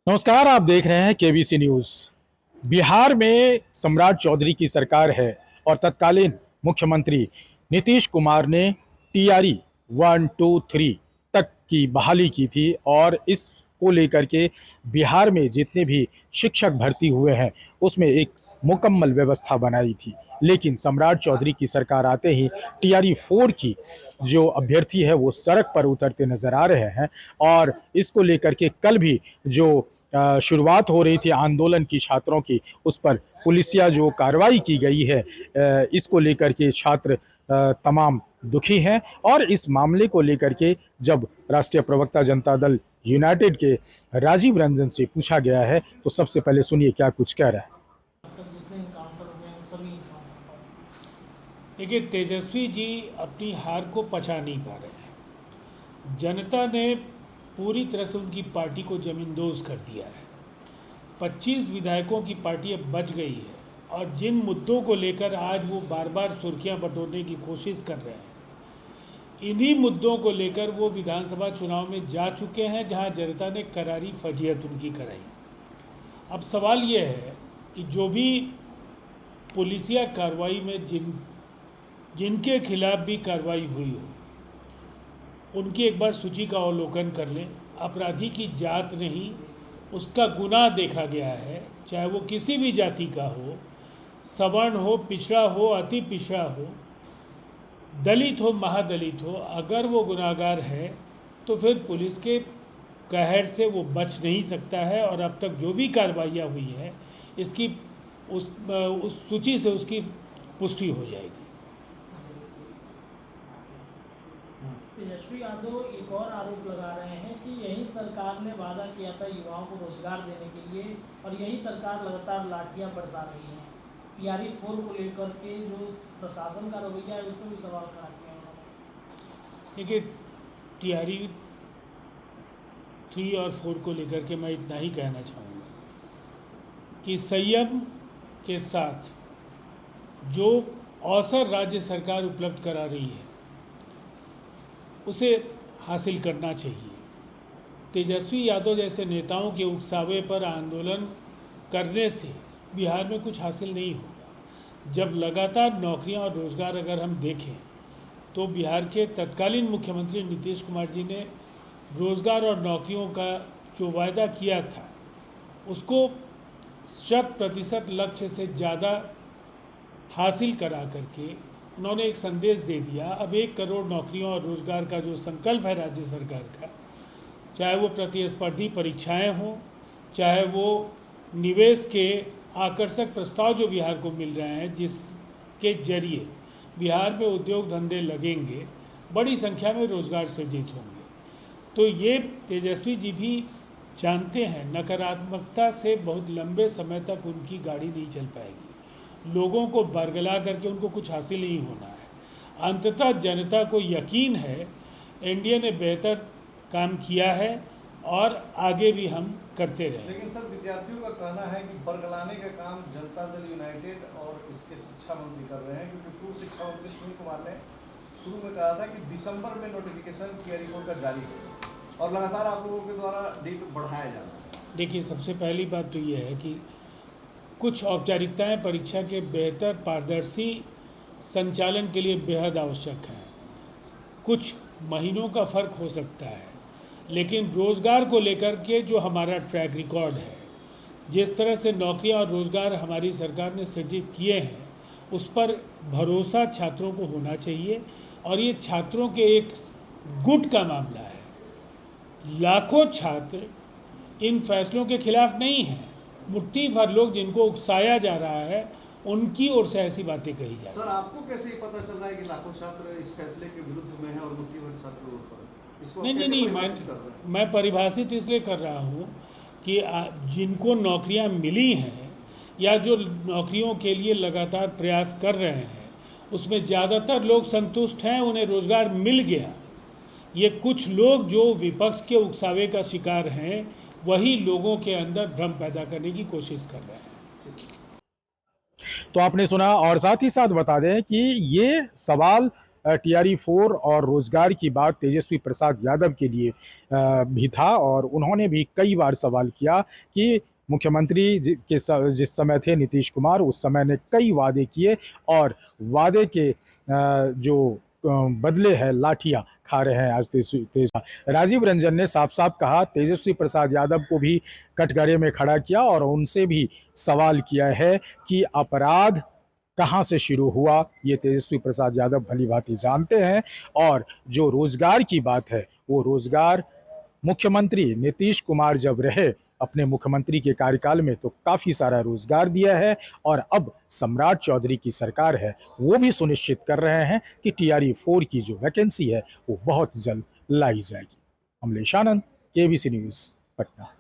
नमस्कार, आप देख रहे हैं केबीसी न्यूज। बिहार में सम्राट चौधरी की सरकार है और तत्कालीन मुख्यमंत्री नीतीश कुमार ने टीआरई 1, 2, 3 तक की बहाली की थी और इसको लेकर के बिहार में जितने भी शिक्षक भर्ती हुए हैं उसमें एक मुकम्मल व्यवस्था बनाई थी। लेकिन सम्राट चौधरी की सरकार आते ही टीआरई 4 की जो अभ्यर्थी है वो सड़क पर उतरते नजर आ रहे हैं और इसको लेकर के कल भी जो शुरुआत हो रही थी आंदोलन की छात्रों की, उस पर पुलिसिया जो कार्रवाई की गई है, इसको लेकर के छात्र तमाम दुखी हैं। और इस मामले को लेकर के जब राष्ट्रीय प्रवक्ता जनता दल यूनाइटेड के राजीव रंजन से पूछा गया है तो सबसे पहले सुनिए क्या कुछ कह रहा है। देखिए, तेजस्वी जी अपनी हार को पचा नहीं पा रहे हैं। जनता ने पूरी तरह से उनकी पार्टी को जमींदोज कर दिया है। 25 विधायकों की पार्टी अब बच गई है और जिन मुद्दों को लेकर आज वो बार बार सुर्खियां बटोरने की कोशिश कर रहे हैं, इन्हीं मुद्दों को लेकर वो विधानसभा चुनाव में जा चुके हैं, जहां जनता ने करारी फजीहत उनकी कराई। अब सवाल ये है कि जो भी पुलिसिया कार्रवाई में जिनके खिलाफ भी कार्रवाई हुई हो, उनकी एक बार सूची का अवलोकन कर लें। अपराधी की जात नहीं, उसका गुनाह देखा गया है, चाहे वो किसी भी जाति का हो, सवर्ण हो, पिछड़ा हो, अति पिछड़ा हो, दलित हो, महादलित हो। अगर वो गुनाहगार है तो फिर पुलिस के कहर से वो बच नहीं सकता है। और अब तक जो भी कार्रवाइयाँ हुई है, इसकी उस सूची से उसकी पुष्टि हो जाएगी। तेजस्वी यादव एक और आरोप लगा रहे हैं कि यही सरकार ने वादा किया था युवाओं को रोजगार देने के लिए और यही सरकार लगातार लाठियां बरसा रही है। टीआरई 4 को लेकर के जो प्रशासन का रवैया है उस पर भी सवाल खड़ा किया उन्होंने। देखिए, टीआरई 3 और 4 को लेकर के मैं इतना ही कहना चाहूँगा कि संयम के साथ जो अवसर राज्य सरकार उपलब्ध करा रही है उसे हासिल करना चाहिए। तेजस्वी यादव जैसे नेताओं के उकसावे पर आंदोलन करने से बिहार में कुछ हासिल नहीं होगा। जब लगातार नौकरियां और रोज़गार अगर हम देखें तो बिहार के तत्कालीन मुख्यमंत्री नीतीश कुमार जी ने रोज़गार और नौकरियों का जो वायदा किया था उसको 100% लक्ष्य से ज़्यादा हासिल करा करके उन्होंने एक संदेश दे दिया। अब 1 करोड़ नौकरियों और रोज़गार का जो संकल्प है राज्य सरकार का, चाहे वो प्रतिस्पर्धी परीक्षाएं हों, चाहे वो निवेश के आकर्षक प्रस्ताव जो बिहार को मिल रहे हैं, जिसके जरिए बिहार में उद्योग धंधे लगेंगे, बड़ी संख्या में रोज़गार सृजित होंगे। तो ये तेजस्वी जी भी जानते हैं, नकारात्मकता से बहुत लंबे समय तक उनकी गाड़ी नहीं चल पाएगी। लोगों को बरगला करके उनको कुछ हासिल नहीं होना है। अंततः जनता को यकीन है एनडीए ने बेहतर काम किया है और आगे भी हम करते रहें। लेकिन सर, विद्यार्थियों का कहना है कि बरगलाने का काम जनता दल यूनाइटेड और इसके शिक्षा मंत्री कर रहे हैं, क्योंकि पूर्व शिक्षा मंत्री सुनील कुमार ने शुरू में कहा था कि दिसंबर में नोटिफिकेशन टीआरई 4 का जारी होगा और लगातार आप लोगों के द्वारा डेट बढ़ाया जा रहा है। देखिए, सबसे पहली बात तो ये है कि कुछ औपचारिकताएं परीक्षा के बेहतर पारदर्शी संचालन के लिए बेहद आवश्यक हैं। कुछ महीनों का फ़र्क हो सकता है, लेकिन रोज़गार को लेकर के जो हमारा ट्रैक रिकॉर्ड है, जिस तरह से नौकरियां और रोज़गार हमारी सरकार ने सृजित किए हैं, उस पर भरोसा छात्रों को होना चाहिए। और ये छात्रों के एक गुट का मामला है। लाखों छात्र इन फैसलों के खिलाफ नहीं हैं। मुट्ठी भर लोग जिनको उकसाया जा रहा है उनकी ओर से ऐसी बातें कही जा रही हैं। सर, आपको कैसे ये पता चल रहा है कि लाखों छात्र इस फैसले के विरुद्ध में हैं और मुट्ठी भर छात्र वोट पर? इसको नहीं, मैं परिभाषित इसलिए कर रहा हूँ कि जिनको नौकरियाँ मिली हैं या जो नौकरियों के लिए लगातार प्रयास कर रहे हैं, उसमें ज़्यादातर लोग संतुष्ट हैं, उन्हें रोज़गार मिल गया। ये कुछ लोग जो विपक्ष के उकसावे का शिकार हैं, वही लोगों के अंदर भ्रम पैदा करने की कोशिश कर रहे हैं। तो आपने सुना और साथ ही साथ बता दें कि ये सवाल टीआरई 4 और रोजगार की बात तेजस्वी प्रसाद यादव के लिए भी था और उन्होंने भी कई बार सवाल किया कि मुख्यमंत्री जिस समय थे नीतीश कुमार, उस समय ने कई वादे किए और वादे के जो बदले हैं लाठियां खा रहे हैं आज तेजस्वी। राजीव रंजन ने साफ साफ कहा, तेजस्वी प्रसाद यादव को भी कटघरे में खड़ा किया और उनसे भी सवाल किया है कि अपराध कहां से शुरू हुआ, ये तेजस्वी प्रसाद यादव भली भांति जानते हैं। और जो रोजगार की बात है, वो रोजगार मुख्यमंत्री नीतीश कुमार जब रहे अपने मुख्यमंत्री के कार्यकाल में तो काफी सारा रोजगार दिया है और अब सम्राट चौधरी की सरकार है, वो भी सुनिश्चित कर रहे हैं कि टीआरई 4 की जो वैकेंसी है वो बहुत जल्द लाई जाएगी। अमलेश आनंद, केबीसी न्यूज, पटना।